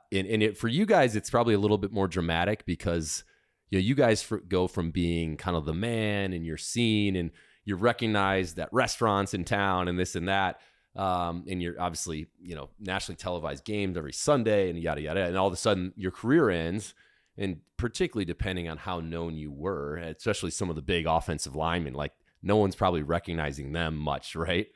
you guys, it's probably a little bit more dramatic because, you guys go from being kind of the man and you're seen and you recognize that restaurants in town and this and that. And you're obviously, nationally televised games every Sunday and yada, yada. And all of a sudden your career ends. And particularly depending on how known you were, especially some of the big offensive linemen, like no one's probably recognizing them much, right?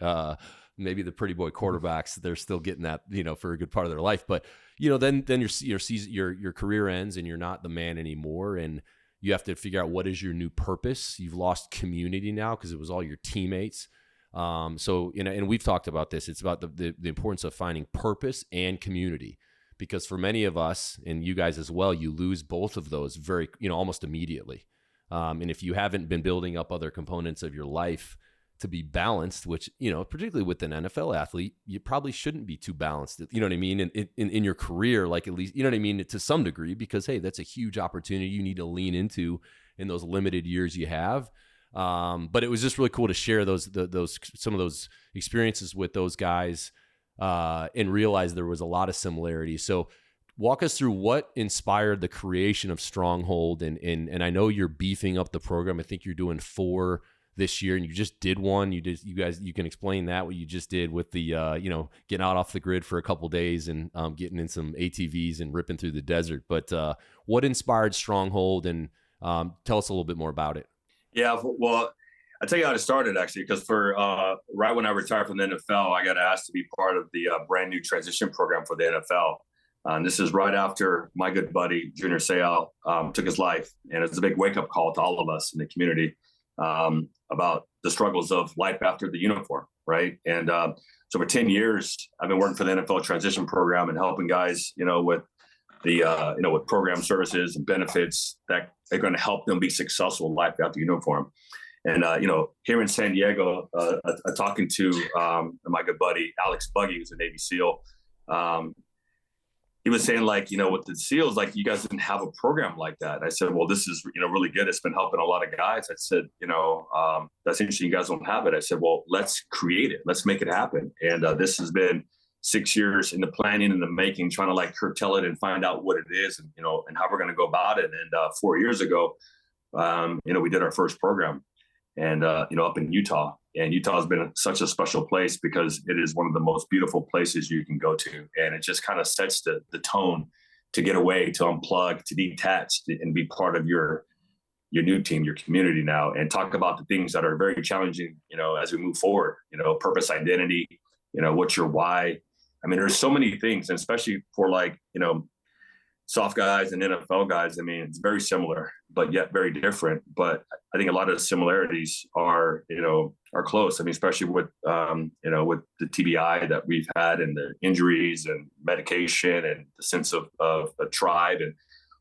Maybe the pretty boy quarterbacks, they're still getting that, for a good part of their life. But, then your career ends and you're not the man anymore. And you have to figure out what is your new purpose. You've lost community now because it was all your teammates. And we've talked about this. It's about the importance of finding purpose and community, because for many of us and you guys as well, you lose both of those very, almost immediately. And if you haven't been building up other components of your life, to be balanced, which, particularly with an NFL athlete, you probably shouldn't be too balanced, you know what I mean? In your career, like at least, you know what I mean? To some degree, because, hey, that's a huge opportunity you need to lean into in those limited years you have. But it was just really cool to share some of those experiences with those guys, and realize there was a lot of similarities. So walk us through what inspired the creation of Stronghold. And I know you're beefing up the program. I think you're doing 4 this year, and you just did one. You can explain that, what you just did with the, getting out off the grid for a couple days and getting in some ATVs and ripping through the desert. But what inspired Stronghold, and tell us a little bit more about it. Yeah, well, I'll tell you how it started, actually, because for right when I retired from the NFL, I got asked to be part of the brand new transition program for the NFL. And this is right after my good buddy, Junior Seau, took his life. And it's a big wake-up call to all of us in the community about the struggles of life after the uniform, right? And so for 10 years, I've been working for the NFL transition program and helping guys, with the, with program services and benefits that are going to help them be successful in life after uniform. And, here in San Diego, talking to my good buddy, Alex Buggy, who's a Navy SEAL, he was saying, like, with the SEALs, like, you guys didn't have a program like that. I said, well, this is, really good. It's been helping a lot of guys. I said, that's interesting. You guys don't have it. I said, well, let's create it. Let's make it happen. And this has been 6 years in the planning and the making, trying to like curtail it and find out what it is and, and how we're going to go about it. And 4 years ago, we did our first program and, up in Utah. And Utah has been such a special place because it is one of the most beautiful places you can go to. And it just kind of sets the tone to get away, to unplug, to detach, and be part of your new team, your community now, and talk about the things that are very challenging, as we move forward, purpose, identity, what's your why? I mean, there's so many things, and especially for like, soft guys and NFL guys. I mean, it's very similar, but yet very different. But I think a lot of the similarities are close. I mean, especially with, with the TBI that we've had and the injuries and medication and the sense of a tribe, and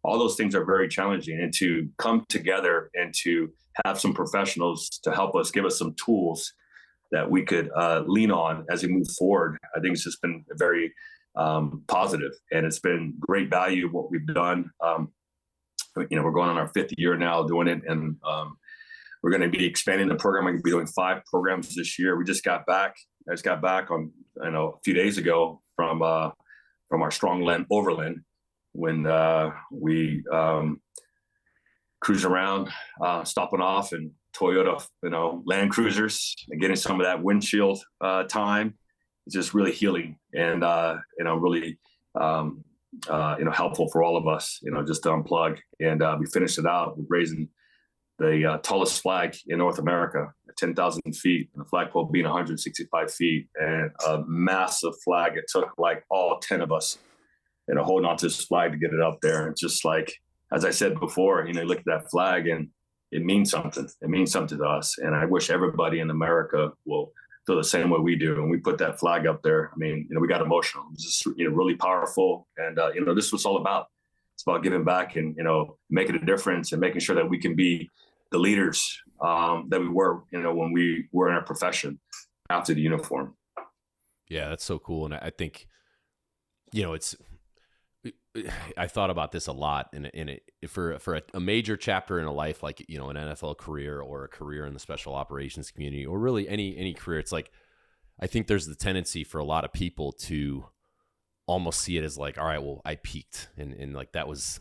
all those things are very challenging. And to come together and to have some professionals to help us, give us some tools that we could lean on as we move forward, I think it's just been very positive, and it's been great value what we've done. We're going on our 5th year now doing it, and we're going to be expanding the program. We're going to be doing 5 programs this year. I just got back on a few days ago from our Strongland Overland when we cruised around, stopping off in Toyota Land Cruisers and getting some of that windshield time. It's just really healing and, really, helpful for all of us, just to unplug. And we finished it out with raising the tallest flag in North America at 10,000 feet, and the flagpole being 165 feet, and a massive flag. It took like all 10 of us, holding on to this flag to get it up there. And just like, as I said before, you look at that flag and it means something. It means something to us. And I wish everybody in America will feel the same way we do. And we put that flag up there. I mean, we got emotional. It was just, really powerful. And, this was all about. It's about giving back and, making a difference and making sure that we can be the leaders that we were, when we were in our profession after the uniform. Yeah, that's so cool. And I think, I thought about this a lot for a major chapter in a life, like, an NFL career or a career in the special operations community, or really any career. It's like, I think there's the tendency for a lot of people to almost see it as like, all right, well, I peaked and like it was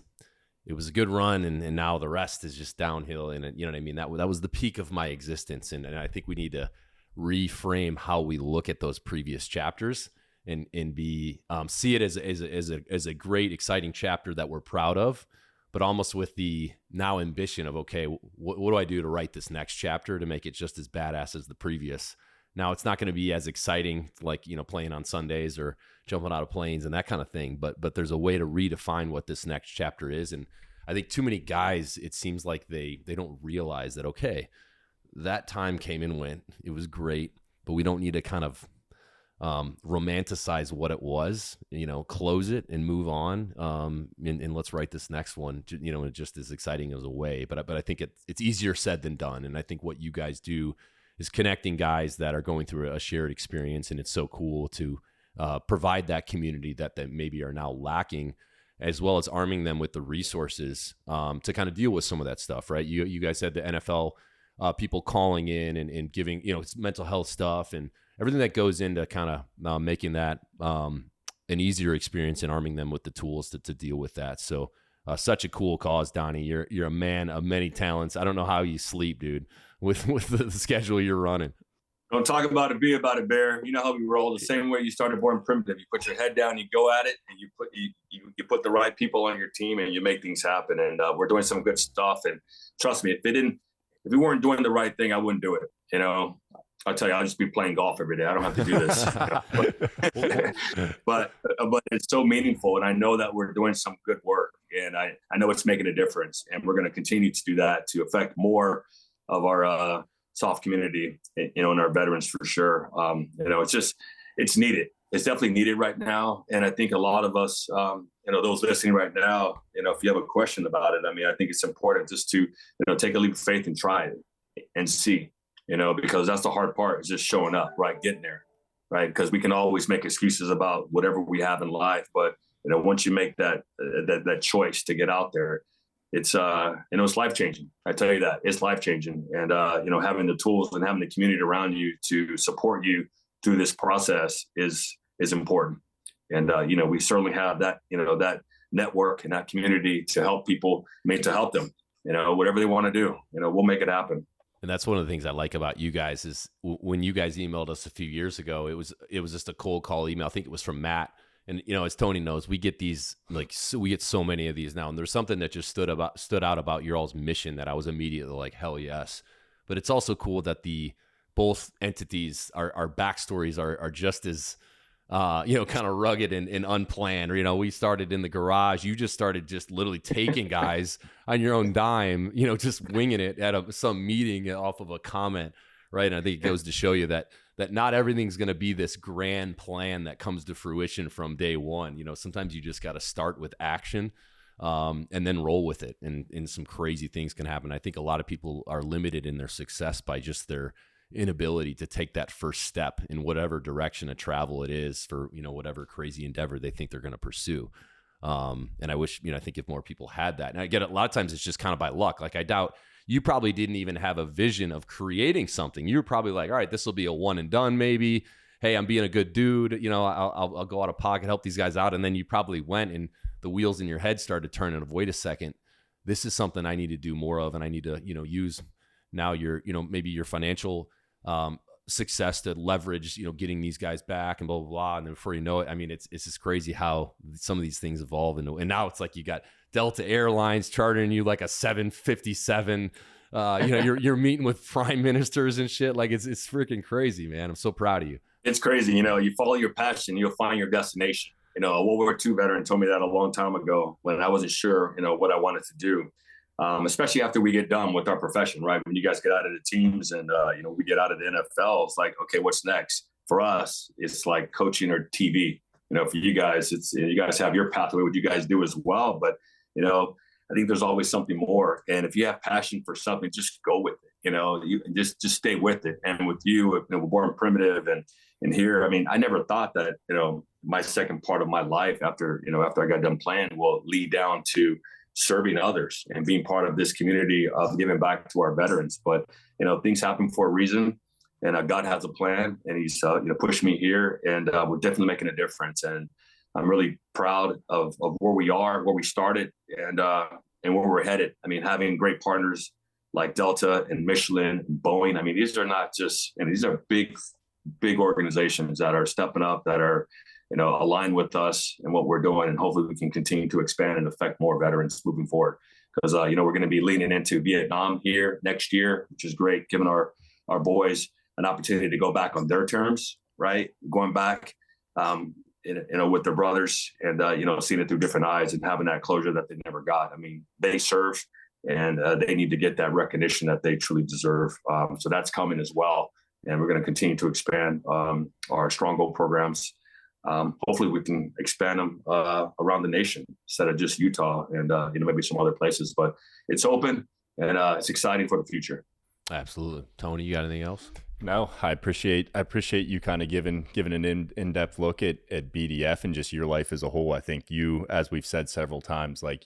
a good run. And now the rest is just downhill. And you know what I mean? That was the peak of my existence. And I think we need to reframe how we look at those previous chapters and see it as a great, exciting chapter that we're proud of, but almost with the now ambition of, okay, what do I do to write this next chapter to make it just as badass as the previous? Now it's not going to be as exciting, like, playing on Sundays or jumping out of planes and that kind of thing, but there's a way to redefine what this next chapter is. And I think too many guys, it seems like they don't realize that, okay, that time came and went. It was great, but we don't need to kind of romanticize what it was, close it and move on. And let's write this next one, just as exciting as a way. But I think it's easier said than done. And I think what you guys do connecting guys that are going through a shared experience. And it's so cool to provide that community that maybe are now lacking, as well as arming them with the resources to kind of deal with some of that stuff, right? You guys had the NFL people calling in and giving, it's mental health stuff and everything that goes into kind of making that an easier experience and arming them with the tools to deal with that. So such a cool cause, Donnie. You're a man of many talents. I don't know how you sleep, dude, with the schedule you're running. Don't talk about it, be about it, Bear. You know how we roll. The same way you started Born Primitive. You put your head down, you go at it, and you put the right people on your team, and you make things happen. And we're doing some good stuff. And trust me, if we weren't doing the right thing, I wouldn't do it. I'll tell you, I'll just be playing golf every day. I don't have to do this. But it's so meaningful, and I know that we're doing some good work, and I know it's making a difference, and we're going to continue to do that to affect more of our soft community, and our veterans for sure. It's needed. It's definitely needed right now. And I think a lot of us, those listening right now, if you have a question about it, I think it's important just to, take a leap of faith and try it and see, because that's the hard part, is just showing up, right? Getting there, right? Because we can always make excuses about whatever we have in life. But, once you make that choice to get out there, it's it's life-changing. I tell you that, it's life-changing. And having the tools and having the community around you to support you through this process is important. And we certainly have that that network and that community to help people, to help them, whatever they want to do, we'll make it happen. And that's one of the things I like about you guys is when you guys emailed us a few years ago, it was just a cold call email. I think it was from Matt. And, as Tony knows, we get these, we get so many of these now. And there's something that just stood out about your all's mission that I was immediately like, hell yes. But it's also cool that both entities, our backstories are just as, kind of rugged and unplanned. We started in the garage. You just started just literally taking guys on your own dime, just winging it at some meeting off of a comment. Right. And I think it goes to show you that not everything's going to be this grand plan that comes to fruition from day one. Sometimes you just got to start with action and then roll with it. And some crazy things can happen. I think a lot of people are limited in their success by just their inability to take that first step in whatever direction of travel it is for, whatever crazy endeavor they think they're going to pursue. And I wish, I think if more people had that. And I get it, a lot of times it's just kind of by luck. Like I doubt you probably didn't even have a vision of creating something. You were probably like, all right, this will be a one and done maybe. Hey, I'm being a good dude. I'll go out of pocket, help these guys out. And then you probably went and the wheels in your head started turning of, wait a second, this is something I need to do more of. And I need to, use now your, maybe your financial success to leverage, getting these guys back and blah, blah, blah. And then before you know it, it's just crazy how some of these things evolve. And now it's like you got Delta Airlines chartering you like a 757. You're meeting with prime ministers and shit. Like it's freaking crazy, man. I'm so proud of you. It's crazy. You follow your passion, you'll find your destination. A World War II veteran told me that a long time ago when I wasn't sure, what I wanted to do. Especially after we get done with our profession, right? When you guys get out of the teams and, we get out of the NFL, it's like, okay, what's next? For us, it's like coaching or TV. For you guys, you guys have your pathway, what you guys do as well. But, I think there's always something more. And if you have passion for something, just go with it. You just stay with it. And with you, we're Born Primitive and here, I never thought that, my second part of my life after I got done playing will lead down to serving others and being part of this community of giving back to our veterans. But, things happen for a reason, and God has a plan, and he's, pushed me here, and we're definitely making a difference. And I'm really proud of where we are, where we started, and where we're headed. Having great partners like Delta and Michelin and Boeing. These are not just, these are big organizations that are stepping up, that are, aligned with us and what we're doing. And hopefully we can continue to expand and affect more veterans moving forward. Because, we're going to be leaning into Vietnam here next year, which is great, giving our boys an opportunity to go back on their terms, right? Going back, with their brothers and, seeing it through different eyes and having that closure that they never got. They serve and they need to get that recognition that they truly deserve. So that's coming as well. And we're going to continue to expand our Strong Goal programs. Hopefully we can expand them around the nation instead of just Utah and, maybe some other places. But it's open and it's exciting for the future. Absolutely. Tony, you got anything else? No, I appreciate you kind of giving an in-depth look at BDF and just your life as a whole. I think you, as we've said several times, like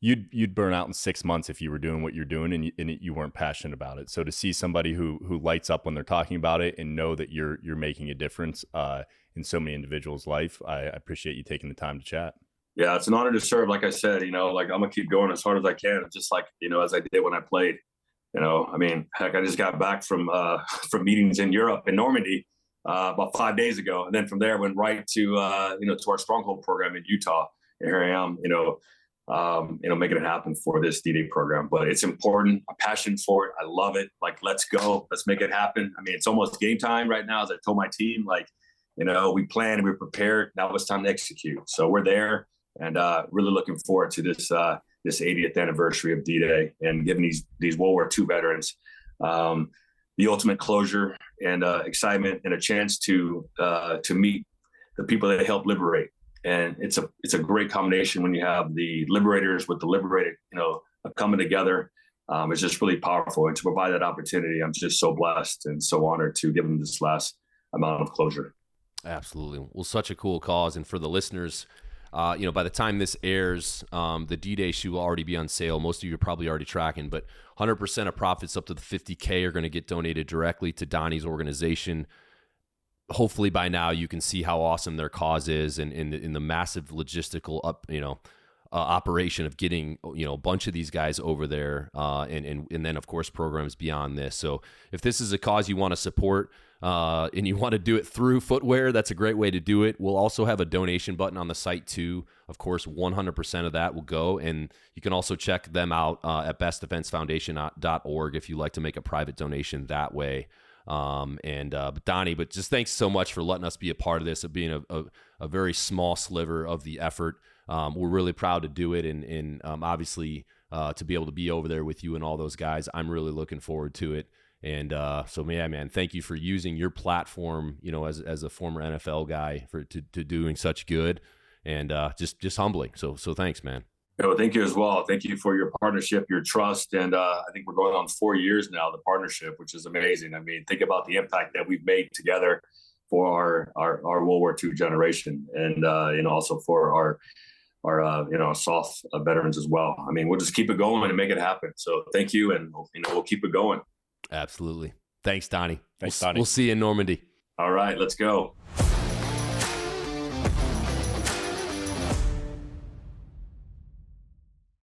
you'd burn out in 6 months if you were doing what you're doing and you weren't passionate about it. So to see somebody who lights up when they're talking about it and know that you're making a difference in so many individuals' life, I appreciate you taking the time to chat. Yeah, it's an honor to serve. Like I said, like I'm gonna keep going as hard as I can, just like as I did when I played. I mean, heck, I just got back from meetings in Europe in Normandy about 5 days ago, and then from there went right to to our Stronghold program in Utah. And here I am, making it happen for this D-Day program. But it's important. I'm passionate for it. I love it. Like, let's go. Let's make it happen. I mean, it's almost game time right now. As I told my team, we planned, we prepared. Now it's time to execute. So we're there, and really looking forward to this 80th anniversary of D-Day and giving these World War II veterans the ultimate closure and excitement and a chance to meet the people that helped liberate. And it's a great combination when you have the liberators with the liberated, coming together. It's just really powerful. And to provide that opportunity, I'm just so blessed and so honored to give them this last amount of closure. Absolutely. Well, such a cool cause. And for the listeners, by the time this airs, the D-Day shoe will already be on sale. Most of you are probably already tracking, but 100% of profits up to the $50K are going to get donated directly to Donnie's organization. Hopefully by now you can see how awesome their cause is and in the massive logistical operation of getting a bunch of these guys over there, and then of course programs beyond this. So if this is a cause you want to support, and you want to do it through footwear, that's a great way to do it. We'll also have a donation button on the site too. Of course, 100% of that will go, and you can also check them out at bestdefensefoundation.org if you like to make a private donation that way. But Donnie, just thanks so much for letting us be a part of this, of being a very small sliver of the effort. We're really proud to do it, and obviously to be able to be over there with you and all those guys, I'm really looking forward to it. And so, yeah, man, thank you for using your platform, as a former NFL guy to doing such good, and just humbling. So thanks, man. Thank you as well. Thank you for your partnership, your trust. And I think we're going on 4 years now, the partnership, which is amazing. I mean, think about the impact that we've made together for our World War II generation, and also for our SOF veterans as well. I mean, we'll just keep it going and make it happen. So thank you, and we'll keep it going. Absolutely. Thanks, Donnie. Thanks, Donnie. We'll see you in Normandy. All right, let's go.